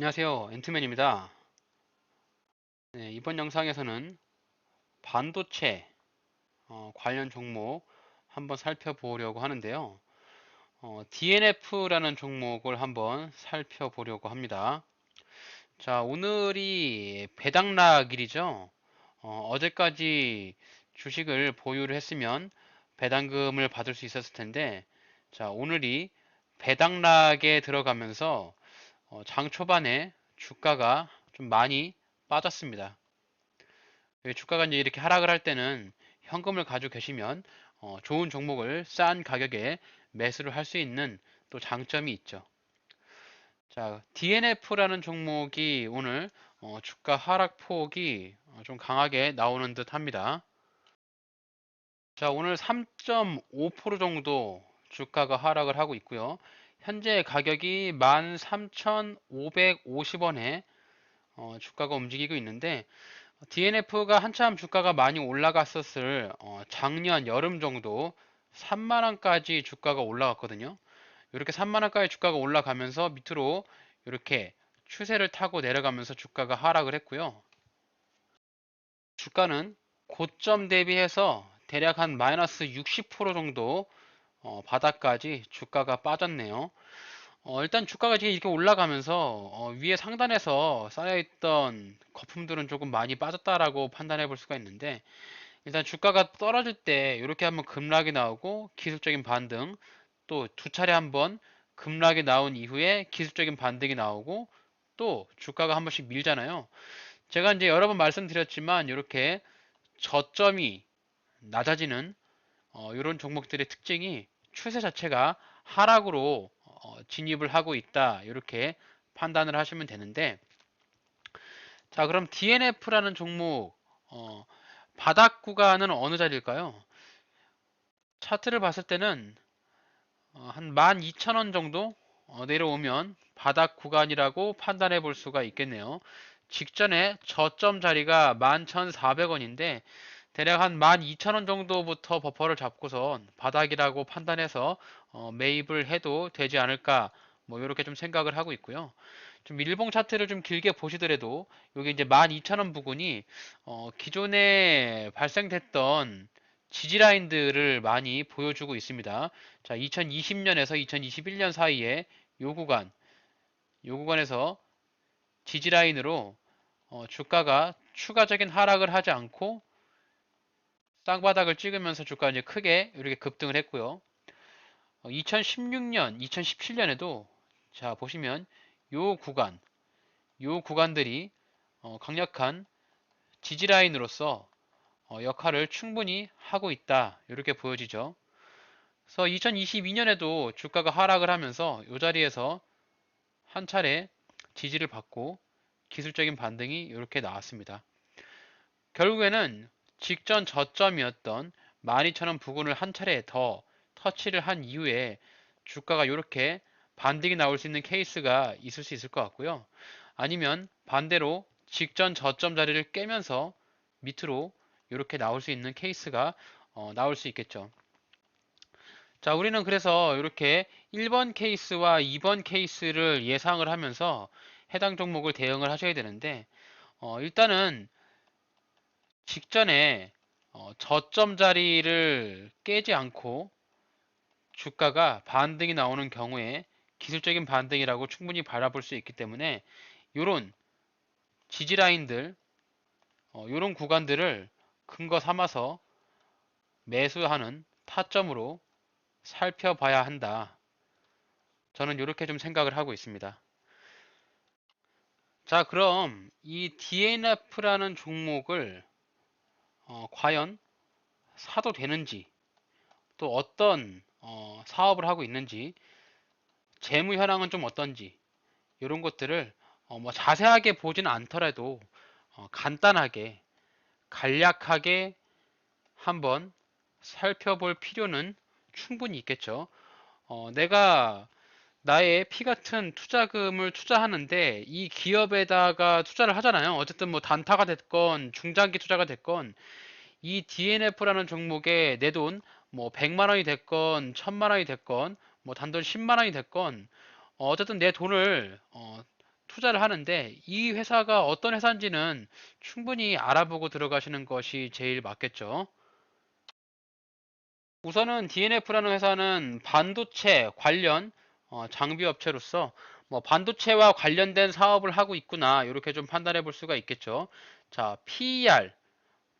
안녕하세요. 앤트맨입니다. 네, 이번 영상에서는 반도체 관련 종목 한번 살펴보려고 하는데요. DNF라는 종목을 한번 살펴보려고 합니다. 자, 오늘이 배당락일이죠. 어제까지 주식을 보유를 했으면 배당금을 받을 수 있었을 텐데, 자, 오늘이 배당락에 들어가면서 장 초반에 주가가 좀 많이 빠졌습니다. 주가가 이제 이렇게 하락을 할 때는 현금을 가지고 계시면 좋은 종목을 싼 가격에 매수를 할 수 있는 또 장점이 있죠. 자, DNF라는 종목이 오늘 주가 하락폭이 좀 강하게 나오는 듯 합니다. 자, 오늘 3.5% 정도 주가가 하락을 하고 있고요. 현재 가격이 13,550원에 주가가 움직이고 있는데 DNF가 한참 주가가 많이 올라갔었을 작년 여름 정도 3만원까지 주가가 올라갔거든요. 이렇게 3만원까지 주가가 올라가면서 밑으로 이렇게 추세를 타고 내려가면서 주가가 하락을 했고요. 주가는 고점 대비해서 대략 한 마이너스 60% 정도 바닥까지 주가가 빠졌네요. 일단 주가가 지금 이렇게 올라가면서 위에 상단에서 쌓여있던 거품들은 조금 많이 빠졌다라고 판단해 볼 수가 있는데 일단 주가가 떨어질 때 이렇게 한번 급락이 나오고 기술적인 반등 또 두 차례 한번 급락이 나온 이후에 기술적인 반등이 나오고 또 주가가 한 번씩 밀잖아요. 제가 이제 여러 번 말씀드렸지만 이렇게 저점이 낮아지는 이런 종목들의 특징이 추세 자체가 하락으로 진입을 하고 있다 이렇게 판단을 하시면 되는데 자 그럼 DNF라는 종목 바닥 구간은 어느 자리일까요? 차트를 봤을 때는 한 12,000원 정도 내려오면 바닥 구간이라고 판단해 볼 수가 있겠네요. 직전에 저점 자리가 11,400원인데 대략 한 12,000원 정도부터 버퍼를 잡고선 바닥이라고 판단해서 매입을 해도 되지 않을까 뭐 이렇게 좀 생각을 하고 있고요. 좀 일봉 차트를 좀 길게 보시더라도 여기 이제 12,000원 부근이 기존에 발생됐던 지지 라인들을 많이 보여주고 있습니다. 자, 2020년에서 2021년 사이에 요 구간, 요 구간에서 지지 라인으로 주가가 추가적인 하락을 하지 않고 쌍바닥을 찍으면서 주가가 이제 크게 이렇게 급등을 했고요. 2016년, 2017년에도 자 보시면 요 구간, 요 구간들이 강력한 지지 라인으로서 역할을 충분히 하고 있다. 이렇게 보여지죠. 그래서 2022년에도 주가가 하락을 하면서 이 자리에서 한 차례 지지를 받고 기술적인 반등이 이렇게 나왔습니다. 결국에는 직전 저점이었던 12,000원 부근을 한 차례 더 터치를 한 이후에 주가가 이렇게 반등이 나올 수 있는 케이스가 있을 수 있을 것 같고요. 아니면 반대로 직전 저점 자리를 깨면서 밑으로 이렇게 나올 수 있는 케이스가 나올 수 있겠죠. 자, 우리는 그래서 이렇게 1번 케이스와 2번 케이스를 예상을 하면서 해당 종목을 대응을 하셔야 되는데 일단은 직전에 저점 자리를 깨지 않고 주가가 반등이 나오는 경우에 기술적인 반등이라고 충분히 바라볼 수 있기 때문에 이런 지지 라인들, 이런 구간들을 근거 삼아서 매수하는 타점으로 살펴봐야 한다. 저는 이렇게 좀 생각을 하고 있습니다. 자, 그럼 이 DNF라는 종목을 과연 사도 되는지, 또 어떤 사업을 하고 있는지, 재무 현황은 좀 어떤지, 이런 것들을 뭐 자세하게 보지는 않더라도 간단하게, 간략하게 한번 살펴볼 필요는 충분히 있겠죠. 내가 나의 피 같은 투자금을 투자하는데 이 기업에다가 투자를 하잖아요. 어쨌든 뭐 단타가 됐건 중장기 투자가 됐건 이 DNF라는 종목에 내 돈 뭐 100만 원이 됐건 1000만 원이 됐건 뭐 단돈 10만 원이 됐건 어쨌든 내 돈을 투자를 하는데 이 회사가 어떤 회사인지는 충분히 알아보고 들어가시는 것이 제일 맞겠죠. 우선은 DNF라는 회사는 반도체 관련 장비 업체로서 뭐 반도체와 관련된 사업을 하고 있구나 이렇게 좀 판단해 볼 수가 있겠죠. 자, PER,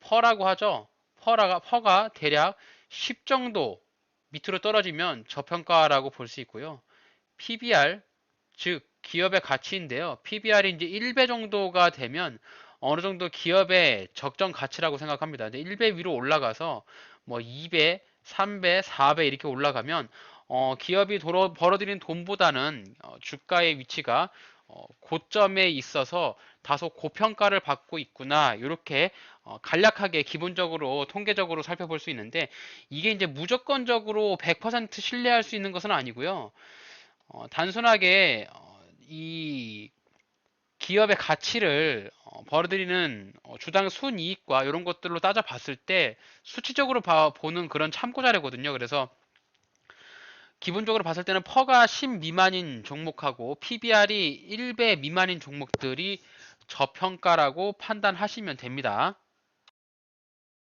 퍼라고 하죠. 퍼가 대략 10 정도 밑으로 떨어지면 저평가라고 볼 수 있고요. PBR, 즉 기업의 가치인데요. PBR이 이제 1배 정도가 되면 어느 정도 기업의 적정 가치라고 생각합니다. 근데 1배 위로 올라가서 뭐 2배, 3배, 4배 이렇게 올라가면 기업이 벌어들인 돈보다는 주가의 위치가 고점에 있어서 다소 고평가를 받고 있구나. 이렇게 간략하게 기본적으로 통계적으로 살펴볼 수 있는데 이게 이제 무조건적으로 100% 신뢰할 수 있는 것은 아니고요. 단순하게 이 기업의 가치를 벌어들이는 주당 순이익과 이런 것들로 따져봤을 때 수치적으로 보는 그런 참고 자료거든요. 그래서 기본적으로 봤을 때는 퍼가 10 미만인 종목하고 PBR이 1배 미만인 종목들이 저평가라고 판단하시면 됩니다.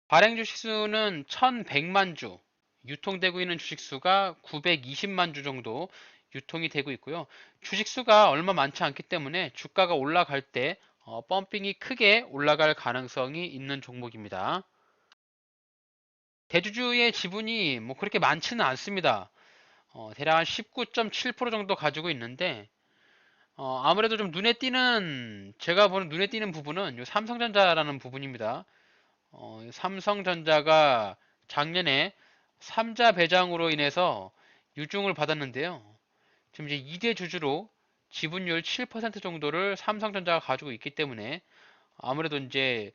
발행 주식수는 1100만 주, 유통되고 있는 주식수가 920만 주 정도 유통이 되고 있고요. 주식수가 얼마 많지 않기 때문에 주가가 올라갈 때 펌핑이 크게 올라갈 가능성이 있는 종목입니다. 대주주의 지분이 뭐 그렇게 많지는 않습니다. 대략 한 19.7% 정도 가지고 있는데 아무래도 좀 제가 보는 눈에 띄는 부분은 요 삼성전자라는 부분입니다. 삼성전자가 작년에 3자 배당으로 인해서 유증을 받았는데요. 지금 이제 2대 주주로 지분율 7% 정도를 삼성전자가 가지고 있기 때문에 아무래도 이제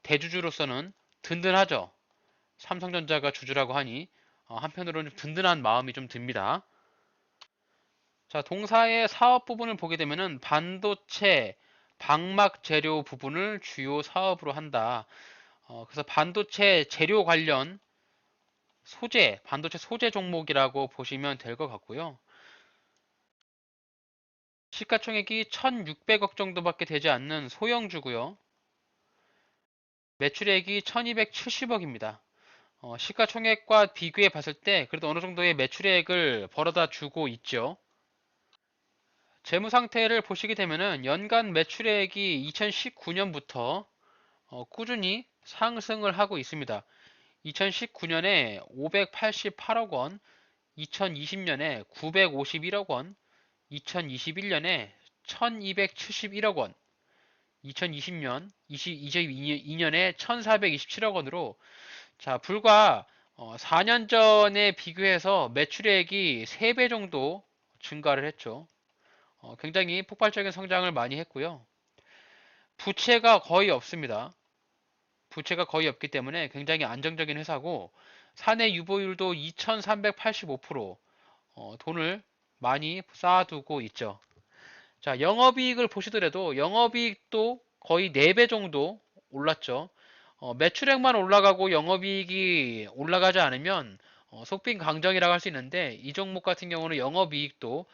대주주로서는 든든하죠. 삼성전자가 주주라고 하니 한편으로는 좀 든든한 마음이 좀 듭니다. 자, 동사의 사업 부분을 보게 되면은 반도체, 방막 재료 부분을 주요 사업으로 한다. 그래서 반도체 재료 관련 반도체 소재 종목이라고 보시면 될 것 같고요. 시가총액이 1,600억 정도밖에 되지 않는 소형주고요. 매출액이 1,270억입니다. 시가총액과 비교해 봤을 때 그래도 어느 정도의 매출액을 벌어다 주고 있죠. 재무 상태를 보시게 되면은 연간 매출액이 2019년부터 꾸준히 상승을 하고 있습니다. 2019년에 588억 원, 2020년에 951억 원, 2021년에 1271억 원, 22년에 1427억 원으로 자, 불과 4년 전에 비교해서 매출액이 3배 정도 증가를 했죠. 굉장히 폭발적인 성장을 많이 했고요. 부채가 거의 없습니다. 부채가 거의 없기 때문에 굉장히 안정적인 회사고 사내 유보율도 2385%, 돈을 많이 쌓아두고 있죠. 자, 영업이익을 보시더라도 영업이익도 거의 4배 정도 올랐죠. 매출액만 올라가고 영업이익이 올라가지 않으면 속빈 강정이라고 할 수 있는데 이 종목 같은 경우는 영업이익도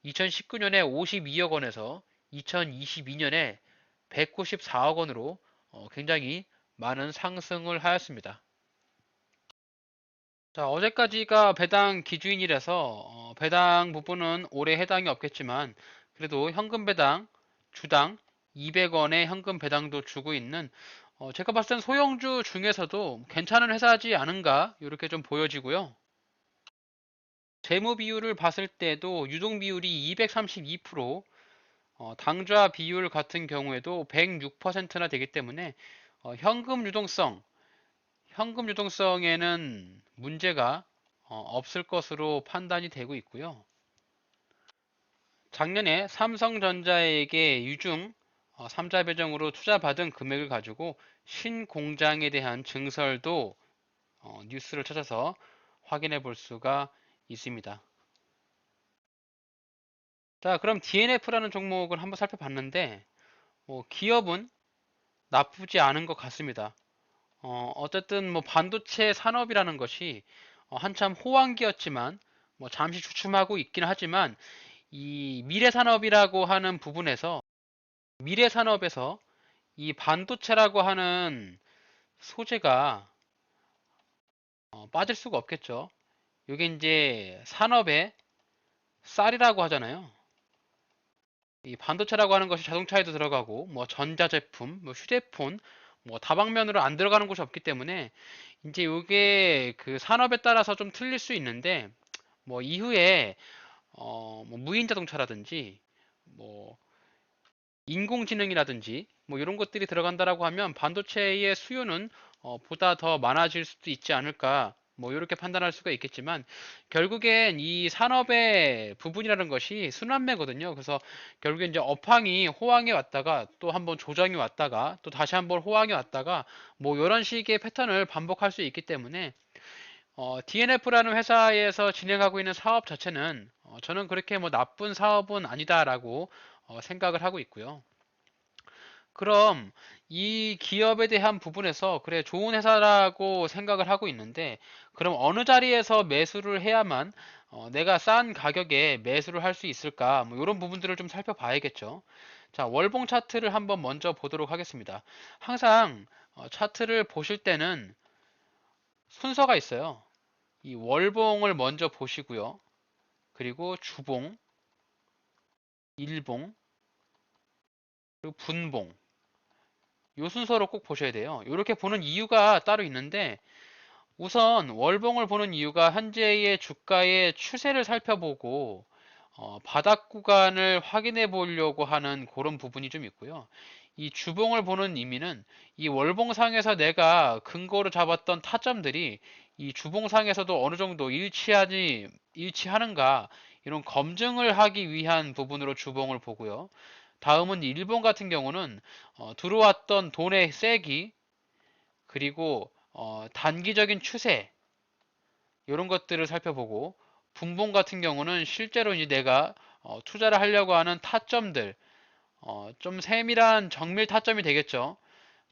2019년에 52억 원에서 2022년에 194억 원으로 굉장히 많은 상승을 하였습니다. 자, 어제까지가 배당 기준이라서 배당 부분은 올해 해당이 없겠지만 그래도 현금 배당 주당 200원의 현금 배당도 주고 있는 제가 봤을 땐 소형주 중에서도 괜찮은 회사지 않은가 이렇게 좀 보여지고요. 재무 비율을 봤을 때도 유동 비율이 232%, 당좌 비율 같은 경우에도 106%나 되기 때문에 현금 유동성에는 문제가 없을 것으로 판단이 되고 있고요. 작년에 삼성전자에게 유중 3자 배정으로 투자받은 금액을 가지고 신공장에 대한 증설도 뉴스를 찾아서 확인해 볼 수가 있습니다. 자, 그럼 DNF라는 종목을 한번 살펴봤는데 기업은 나쁘지 않은 것 같습니다. 어쨌든 뭐 반도체 산업이라는 것이 한참 호황기였지만 뭐 잠시 주춤하고 있긴 하지만 이 미래 산업이라고 하는 부분에서 미래 산업에서 이 반도체라고 하는 소재가 빠질 수가 없겠죠. 이게 이제 산업의 쌀이라고 하잖아요. 이 반도체라고 하는 것이 자동차에도 들어가고 뭐 전자제품, 뭐 휴대폰, 뭐 다방면으로 안 들어가는 곳이 없기 때문에 이제 이게 그 산업에 따라서 좀 틀릴 수 있는데 뭐 이후에 뭐 무인 자동차라든지 뭐 인공지능이라든지 뭐 이런 것들이 들어간다라고 하면 반도체의 수요는 보다 더 많아질 수도 있지 않을까 뭐 이렇게 판단할 수가 있겠지만 결국엔 이 산업의 부분이라는 것이 순환매거든요. 그래서 결국엔 이제 업황이 호황에 왔다가 또 한번 조정이 왔다가 또 다시 한번 호황이 왔다가 뭐 이런 식의 패턴을 반복할 수 있기 때문에 DNF라는 회사에서 진행하고 있는 사업 자체는 저는 그렇게 뭐 나쁜 사업은 아니다라고 생각을 하고 있고요. 그럼 이 기업에 대한 부분에서 그래 좋은 회사라고 생각을 하고 있는데 그럼 어느 자리에서 매수를 해야만 내가 싼 가격에 매수를 할 수 있을까 뭐 이런 부분들을 좀 살펴봐야겠죠. 자, 월봉 차트를 한번 먼저 보도록 하겠습니다. 항상 차트를 보실 때는 순서가 있어요. 이 월봉을 먼저 보시고요. 그리고 주봉, 일봉, 그리고 분봉 요 순서로 꼭 보셔야 돼요. 이렇게 보는 이유가 따로 있는데 우선 월봉을 보는 이유가 현재의 주가의 추세를 살펴보고 바닥 구간을 확인해 보려고 하는 그런 부분이 좀 있고요. 이 주봉을 보는 의미는 이 월봉상에서 내가 근거로 잡았던 타점들이 이 주봉상에서도 어느 정도 일치하는가 이런 검증을 하기 위한 부분으로 주봉을 보고요. 다음은 일본 같은 경우는 들어왔던 돈의 세기 그리고 단기적인 추세 이런 것들을 살펴보고 분봉 같은 경우는 실제로 이제 내가 투자를 하려고 하는 타점들 좀 세밀한 정밀 타점이 되겠죠.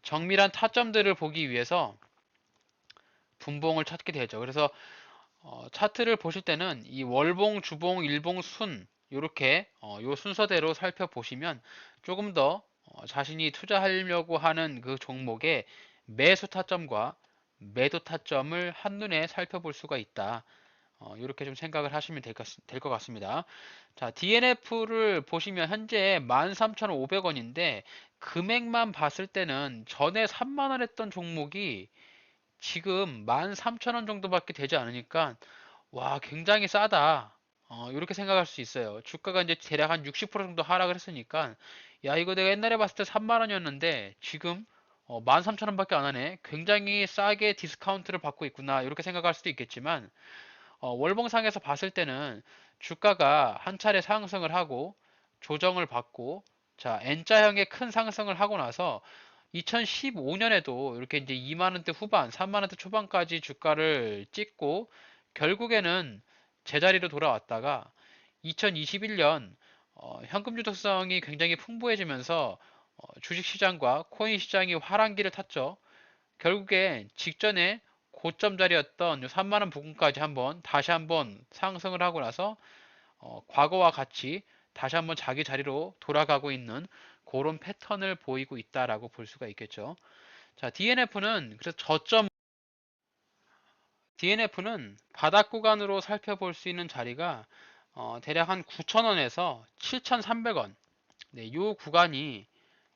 정밀한 타점들을 보기 위해서 분봉을 찾게 되죠. 그래서 차트를 보실 때는 이 월봉, 주봉, 일봉, 순 이렇게 요 순서대로 살펴보시면 조금 더 자신이 투자하려고 하는 그 종목의 매수 타점과 매도 타점을 한눈에 살펴볼 수가 있다. 이렇게 좀 생각을 하시면 될 것 같습니다. 자, DNF를 보시면 현재 13,500원인데 금액만 봤을 때는 전에 3만 원 했던 종목이 지금 13,000원 정도밖에 되지 않으니까 와, 굉장히 싸다. 이렇게 생각할 수 있어요. 주가가 이제 대략 한 60% 정도 하락을 했으니까, 야, 이거 내가 옛날에 봤을 때 3만 원이었는데, 지금 13,000원밖에 안 하네. 굉장히 싸게 디스카운트를 받고 있구나. 이렇게 생각할 수도 있겠지만, 월봉상에서 봤을 때는 주가가 한 차례 상승을 하고, 조정을 받고, 자, N자형의 큰 상승을 하고 나서 2015년에도 이렇게 이제 2만 원대 후반, 3만 원대 초반까지 주가를 찍고 결국에는 제자리로 돌아왔다가 2021년 현금 유동성이 굉장히 풍부해지면서 주식시장과 코인 시장이 화랑기를 탔죠. 결국에 직전에 고점 자리였던 3만 원 부근까지 다시 한번 상승을 하고 나서 과거와 같이 다시 한번 자기 자리로 돌아가고 있는 그런 패턴을 보이고 있다라고 볼 수가 있겠죠. 자, 그래서 DNF는 바닥 구간으로 살펴볼 수 있는 자리가 대략 한 9,000원에서 7,300원. 네, 이 구간이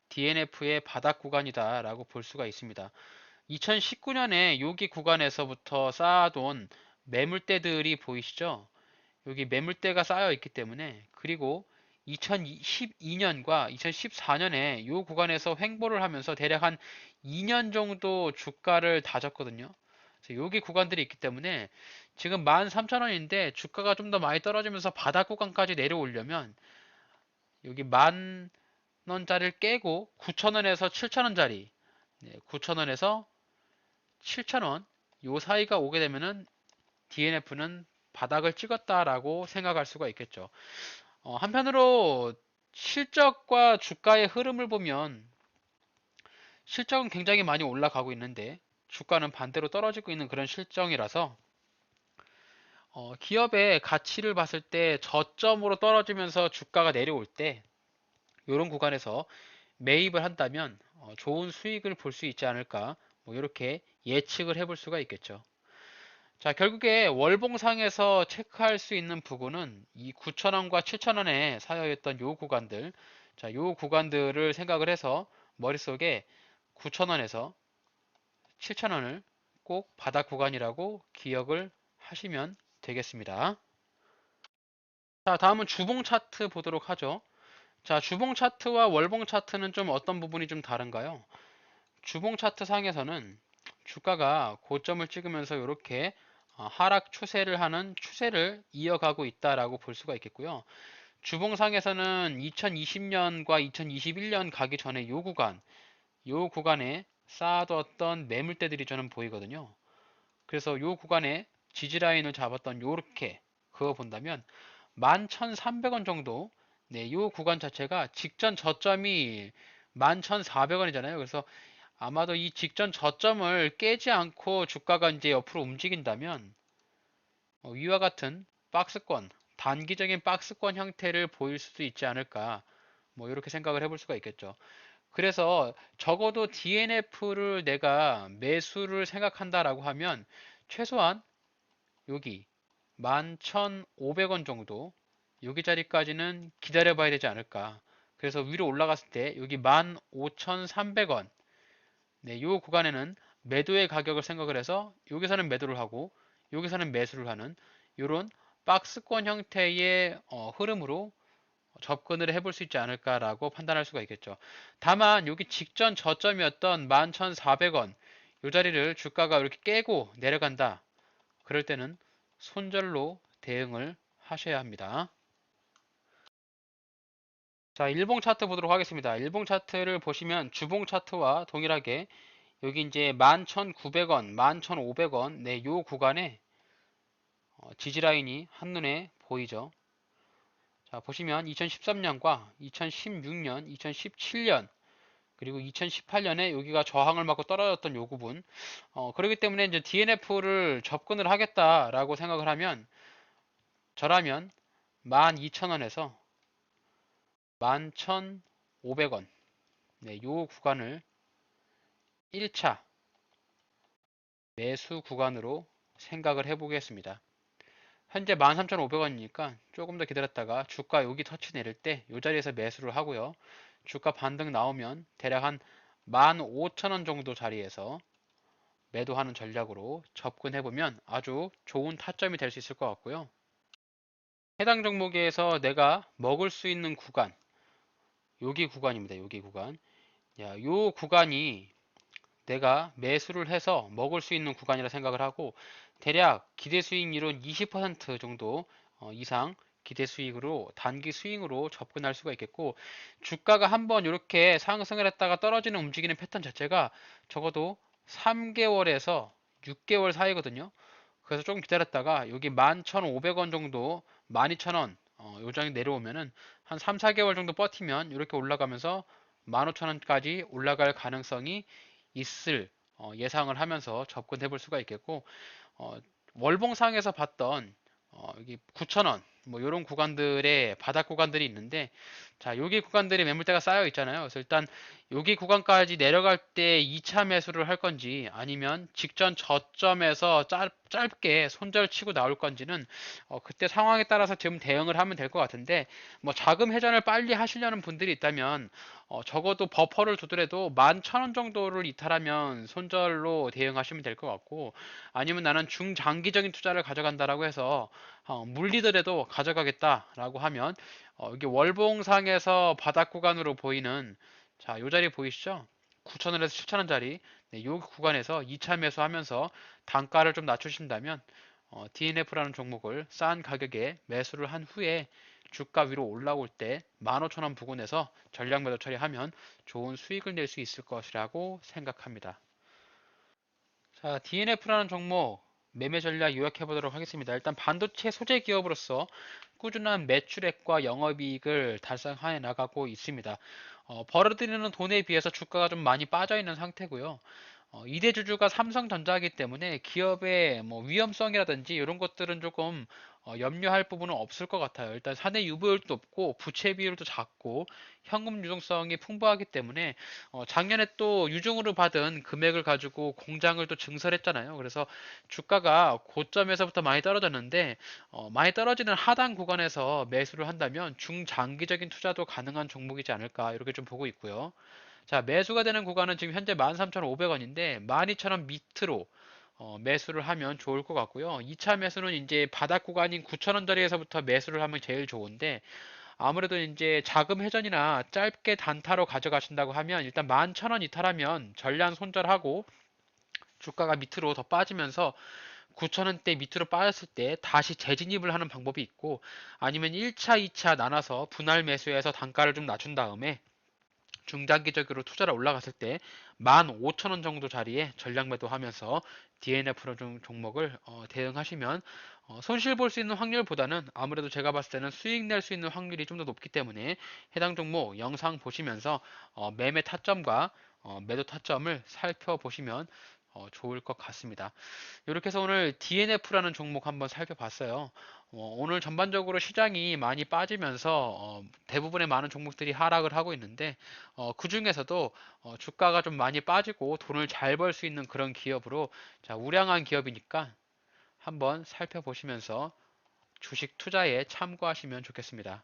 DNF의 바닥 구간이다라고 볼 수가 있습니다. 2019년에 여기 구간에서부터 쌓아둔 매물대들이 보이시죠? 여기 매물대가 쌓여 있기 때문에 그리고 2012년과 2014년에 이 구간에서 횡보를 하면서 대략 한 2년 정도 주가를 다졌거든요. 그래서 여기 구간들이 있기 때문에 지금 13,000원인데 주가가 좀 더 많이 떨어지면서 바닥 구간까지 내려오려면 여기 10,000원짜리를 깨고 9,000원에서 7,000원짜리 9,000원에서 7,000원 요 사이가 오게 되면은 DNF는 바닥을 찍었다라고 생각할 수가 있겠죠. 한편으로 실적과 주가의 흐름을 보면 실적은 굉장히 많이 올라가고 있는데 주가는 반대로 떨어지고 있는 그런 실정이라서 기업의 가치를 봤을 때 저점으로 떨어지면서 주가가 내려올 때 이런 구간에서 매입을 한다면 좋은 수익을 볼 수 있지 않을까, 뭐 이렇게 예측을 해볼 수가 있겠죠. 자, 결국에 월봉상에서 체크할 수 있는 부분은 이 9,000원과 7,000원에 사여있던 요 구간들, 자, 요 구간들을 생각을 해서 머릿속에 9,000원에서 7,000원을 꼭 바닥 구간이라고 기억을 하시면 되겠습니다. 자, 다음은 주봉 차트 보도록 하죠. 자, 주봉 차트와 월봉 차트는 좀 어떤 부분이 좀 다른가요? 주봉 차트 상에서는 주가가 고점을 찍으면서 이렇게 하락 추세를 하는 추세를 이어가고 있다라고 볼 수가 있겠고요. 주봉상에서는 2020년과 2021년 가기 전에 요 구간에 쌓아두었던 매물대들이 저는 보이거든요. 그래서 요 구간에 지지라인을 잡았던 요렇게 그거 본다면 11,300원 정도, 네, 요 구간 자체가 직전 저점이 11,400원이잖아요. 그래서 아마도 이 직전 저점을 깨지 않고 주가가 이제 옆으로 움직인다면 위와 같은 박스권, 단기적인 박스권 형태를 보일 수도 있지 않을까, 뭐 이렇게 생각을 해볼 수가 있겠죠. 그래서 적어도 DNF를 내가 매수를 생각한다라고 하면 최소한 여기 11,500원 정도, 여기 자리까지는 기다려 봐야 되지 않을까. 그래서 위로 올라갔을 때 여기 15,300원, 네, 요 구간에는 매도의 가격을 생각을 해서 여기서는 매도를 하고 여기서는 매수를 하는 이런 박스권 형태의 흐름으로 접근을 해볼 수 있지 않을까라고 판단할 수가 있겠죠. 다만 여기 직전 저점이었던 11,400원 이 자리를 주가가 이렇게 깨고 내려간다. 그럴 때는 손절로 대응을 하셔야 합니다. 자, 일봉 차트 보도록 하겠습니다. 일봉 차트를 보시면 주봉 차트와 동일하게 여기 이제 11,900원, 11,500원, 네, 요 구간에 지지라인이 한눈에 보이죠. 자, 보시면 2013년과 2016년, 2017년, 그리고 2018년에 여기가 저항을 맞고 떨어졌던 요 부분. 그렇기 때문에 이제 DNF를 접근을 하겠다라고 생각을 하면 저라면 12,000원에서 11,500원, 네, 요 구간을 1차 매수 구간으로 생각을 해보겠습니다. 현재 13,500원이니까 조금 더 기다렸다가 주가 여기 터치 내릴 때 이 자리에서 매수를 하고요. 주가 반등 나오면 대략 한 15,000원 정도 자리에서 매도하는 전략으로 접근해보면 아주 좋은 타점이 될 수 있을 것 같고요. 해당 종목에서 내가 먹을 수 있는 구간, 여기 구간입니다. 여기 구간. 야, 요 구간이 내가 매수를 해서 먹을 수 있는 구간이라 생각을 하고 대략 기대 수익률은 20% 정도 이상 기대 수익으로 단기 스윙으로 접근할 수가 있겠고 주가가 한번 이렇게 상승을 했다가 떨어지는 움직이는 패턴 자체가 적어도 3개월에서 6개월 사이거든요. 그래서 조금 기다렸다가 여기 11,500원 정도 12,000원 요정이 내려오면은 한 3, 4개월 정도 버티면 이렇게 올라가면서 15,000원까지 올라갈 가능성이 있을 예상을 하면서 접근해 볼 수가 있겠고 어, 월봉상에서 봤던 여기 9,000원 뭐 이런 구간들의 바닥 구간들이 있는데 자 여기 구간들이 매물대가 쌓여 있잖아요. 그래서 일단 여기 구간까지 내려갈 때 2차 매수를 할 건지 아니면 직전 저점에서 짧게 손절 치고 나올 건지는 그때 상황에 따라서 지금 대응을 하면 될 것 같은데 뭐 자금 회전을 빨리 하시려는 분들이 있다면 적어도 버퍼를 두더라도 11,000원 정도를 이탈하면 손절로 대응하시면 될 것 같고 아니면 나는 중장기적인 투자를 가져간다라고 해서 물리더라도 가져가겠다라고 하면 여기 월봉상에서 바닥 구간으로 보이는 자, 요 자리 보이시죠? 9,000원에서 7,000원 자리 네, 요 구간에서 2차 매수하면서 단가를 좀 낮추신다면 DNF라는 종목을 싼 가격에 매수를 한 후에 주가 위로 올라올 때 15,000원 부근에서 전략 매도 처리하면 좋은 수익을 낼 수 있을 것이라고 생각합니다. 자, DNF라는 종목 매매 전략 요약해 보도록 하겠습니다. 일단 반도체 소재 기업으로서 꾸준한 매출액과 영업이익을 달성해 나가고 있습니다. 벌어들이는 돈에 비해서 주가가 좀 많이 빠져 있는 상태고요. 이대주주가 삼성전자이기 때문에 기업의 뭐 위험성이라든지 이런 것들은 조금 염려할 부분은 없을 것 같아요. 일단 사내 유보율도 높고 부채 비율도 작고 현금 유동성이 풍부하기 때문에 작년에 또 유증으로 받은 금액을 가지고 공장을 또 증설했잖아요. 그래서 주가가 고점에서부터 많이 떨어졌는데 많이 떨어지는 하단 구간에서 매수를 한다면 중장기적인 투자도 가능한 종목이지 않을까 이렇게 좀 보고 있고요. 자, 매수가 되는 구간은 지금 현재 13,500원인데 12,000원 밑으로 매수를 하면 좋을 것 같고요. 2차 매수는 이제 바닥 구간인 9,000원짜리에서부터 매수를 하면 제일 좋은데 아무래도 이제 자금 회전이나 짧게 단타로 가져가신다고 하면 일단 11,000원 이탈하면 전량 손절하고 주가가 밑으로 더 빠지면서 9,000원대 밑으로 빠졌을 때 다시 재진입을 하는 방법이 있고 아니면 1차, 2차 나눠서 분할 매수해서 단가를 좀 낮춘 다음에 중장기적으로 투자를 올라갔을 때 15,000원 정도 자리에 전량 매도하면서 DNF로 종목을 대응하시면 손실 볼 수 있는 확률보다는 아무래도 제가 봤을 때는 수익 낼 수 있는 확률이 좀 더 높기 때문에 해당 종목 영상 보시면서 매매 타점과 매도 타점을 살펴보시면 좋을 것 같습니다. 이렇게 해서 오늘 DNF라는 종목 한번 살펴봤어요. 오늘 전반적으로 시장이 많이 빠지면서 대부분의 많은 종목들이 하락을 하고 있는데 그 중에서도 주가가 좀 많이 빠지고 돈을 잘 벌 수 있는 그런 기업으로 자, 우량한 기업이니까 한번 살펴보시면서 주식 투자에 참고하시면 좋겠습니다.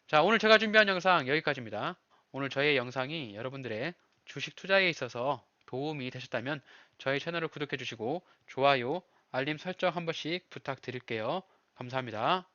자, 오늘 제가 준비한 영상 여기까지입니다. 오늘 저의 영상이 여러분들의 주식 투자에 있어서 도움이 되셨다면 저희 채널을 구독해 주시고 좋아요, 알림 설정 한 번씩 부탁드릴게요. 감사합니다.